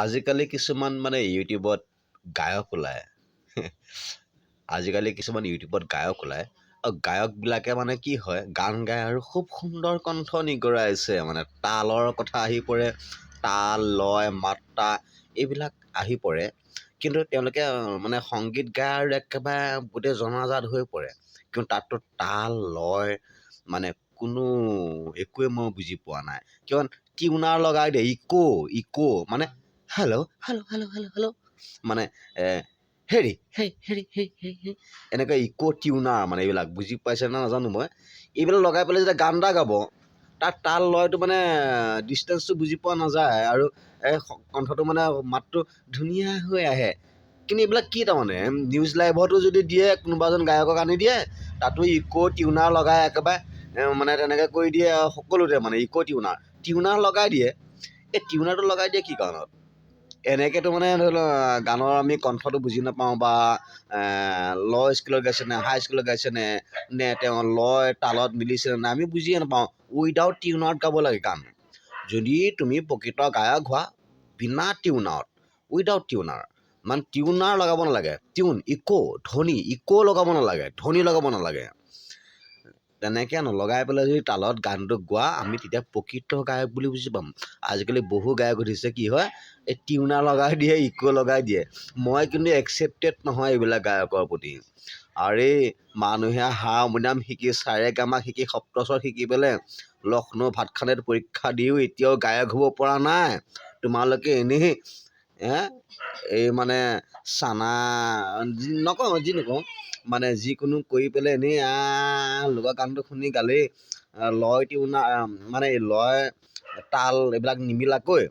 আজিকালি কিছুমান মানে ইউটিউবত গায়ক ওলায়। আজিকালি কিছুমান ইউটিউবত গায়ক ওলায় আৰু গায়কবিলাকে মানে কি হয় গান গায় আৰু খুব সুন্দৰ কণ্ঠ নিগৰাইছে মানে তালৰ কথা আহি পৰে, তাল লয় মাত্ৰা এইবিলাক আহি পৰে, কিন্তু তেওঁলোকে মানে সংগীত গায় আৰু একেবাৰে গোটেই জনাজাত হৈ পৰে, কিন্তু তাততো তাল লয় মানে কোনো একোৱে মই বুজি পোৱা নাই, কিমান টিউনাৰ লগাই দিয়ে ইকো মানে hello' hello' hello' hello' hello' মানে হেৰি হেই হেৰি হেই হেই হেই এনেকৈ ইকো টিউনাৰ মানে এইবিলাক বুজি পাইছে না নাজানো মই, এইবিলাক লগাই পেলাই যেতিয়া গান এটা গাব তাত তাল লয়টো মানে ডিষ্টেঞ্চটো বুজি পোৱা নাযায় আৰু কণ্ঠটো মানে মাতটো ধুনীয়া হৈ আহে, কিন্তু এইবিলাক কি তাৰমানে নিউজ লাইভতো যদি দিয়ে কোনোবা এজন গায়কক আনি দিয়ে তাতো ইকো টিউনাৰ লগাই একেবাৰে মানে তেনেকৈ কৰি দিয়ে সকলোতে মানে ইকো টিউনাৰ লগাই দিয়ে। এই টিউনাৰটো লগাই দিয়ে কি কাৰণত? এনেকৈতো মানে ধৰি লওক গানৰ আমি কণ্ঠটো বুজি নাপাওঁ বা ল' স্কেলত গাইছেনে হাই স্কেলত গাইছেনে নে তেওঁ লয় তালত মিলিছেনে নাই আমি বুজিয়ে নাপাওঁ। উইদাউট টিউনাৰত গাব লাগে গান। যদি তুমি প্ৰকৃত গায়ক হোৱা বিনা টিউনাৰত, উইদাউট টিউনাৰ মানে টিউনাৰ লগাব নালাগে, টিউন ইকো লগাব নালাগে, ধ্বনি লগাব নালাগে। তেনেকৈ নলগাই পেলাই যদি তালত গানটো গোৱা আমি তেতিয়া প্ৰকৃত গায়ক বুলি বুজি পাম। আজিকালি বহু গায়ক উঠিছে কি হয় এই টিউনাৰ লগাই দিয়ে ইকো লগাই দিয়ে, মই কিন্তু একচেপ্টেড নহয় এইবিলাক গায়কৰ প্ৰতি। আৰু এই মানুহে হাৰমনিয়াম শিকি সাৰেগামা শিকি সপ্তস্বৰ শিকি পেলাই লক্ষ্ণৌ ভাতখানেত পৰীক্ষা দিও এতিয়াও গায়ক হ'ব পৰা নাই। তোমালোকে এনেই এই মানে চানা যি নকওঁ মানে যিকোনো কৰি পেলাই এনেই লোকৰ গানটো শুনি গালেই লয় টিউনাৰ মানে লয় তাল এইবিলাক নিমিলাকৈ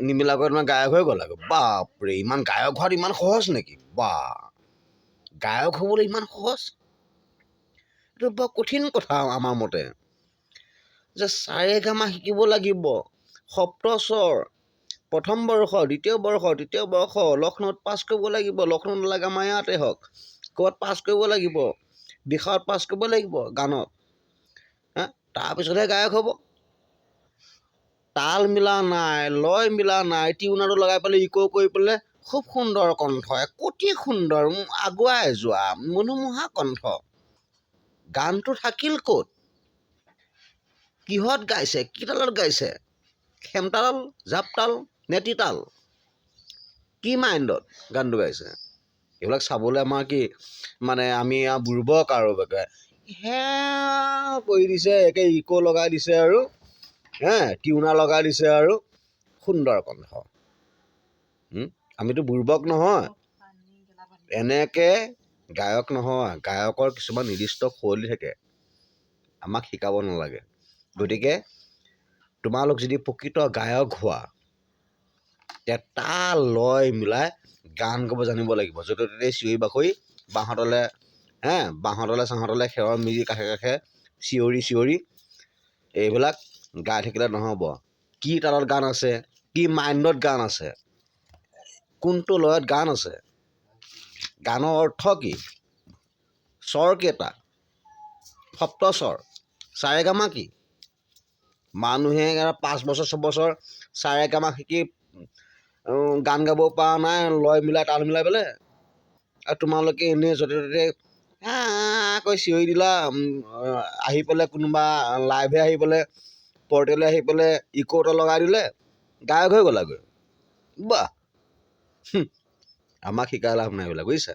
নিমিলাকৈ তোমাৰ গায়ক হৈ গ'ল আকৌ। বাপৰে, ইমান গায়ক হোৱাটো ইমান সহজ নেকি? বা গায়ক হ'বলৈ ইমান সহজ? এইটো বৰ কঠিন কথা আমাৰ মতে, যে সাৰেগামা শিকিব লাগিব, সপ্তস্বৰ প্ৰথম বৰ্ষ দ্বিতীয় বৰ্ষ তৃতীয় বৰ্ষ লক্ষ্ণৌত পাছ কৰিব লাগিব, লক্ষ্ণৌ নালাগে আমাৰ ইয়াতে হওক ক'ৰবাত পাছ কৰিব লাগিব, দিশাত পাছ কৰিব লাগিব গানত, তাৰপিছতহে গায়ক হ'ব। তাল মিলা নাই, লয় মিলা নাই, টিউনাৰটো লগাই পেলাই ইকো কৰি পেলাই খুব সুন্দৰ কণ্ঠ, অতি সুন্দৰ আগুৱাই যোৱা মনোমোহা কণ্ঠ। গানটো থাকিল ক'ত? কিহত গাইছে? কি তালত গাইছে? খেমতাল, জাপতাল, নেতিতাল? কি মাইণ্ডত গানটো গাইছে? এইবিলাক চাবলৈ আমাৰ কি মানে আমি বুৰ্বক আৰু হে কৰি দিছে, একে ইকো লগাই দিছে আৰু টিউনাৰ লগাই দিছে আৰু সুন্দৰ কণ্ঠ। আমিতো বুৰ্বক নহয়, এনেকৈ গায়ক নহয়। গায়কৰ কিছুমান নিৰ্দিষ্ট শৈলী থাকে, আমাক শিকাব নালাগে। গতিকে তোমালোক যদি প্ৰকৃত গায়ক হোৱা তেতিয়া তাল লয় মিলাই গান গাব জানিব লাগিব। য'তে ত'তে চিঞৰি বাখৰি বাঁহতলে চাহতলে খেৰৰ মিৰি কাষে কাষে চিঞৰি এইবিলাক গাই থাকিলে নহ'ব। কি তালত গান আছে, কি মাইণ্ডত গান আছে, কোনটো লয়ত গান আছে, গানৰ অৰ্থ কি, স্বৰ কেইটা, সপ্তস্বৰ, সাৰেগামা কি? মানুহে 5 বছৰ 6 বছৰ সাৰেগামা শিকি গান গাব পৰা নাই লয় মিলাই তাল মিলাই পেলাই, আৰু তোমালোকে এনেই য'তে ত'তে কৈ চিঞৰি দিলা, আহি পেলাই কোনোবা লাইভে আহি পেলাই পৰ্টেলে আহি পেলাই ইকো এটা লগাই দিলে গায়ক হৈ গ'লাগৈ। বাহ, আমাক শিকাই লাভ নাই এইবিলাক বুজিছা।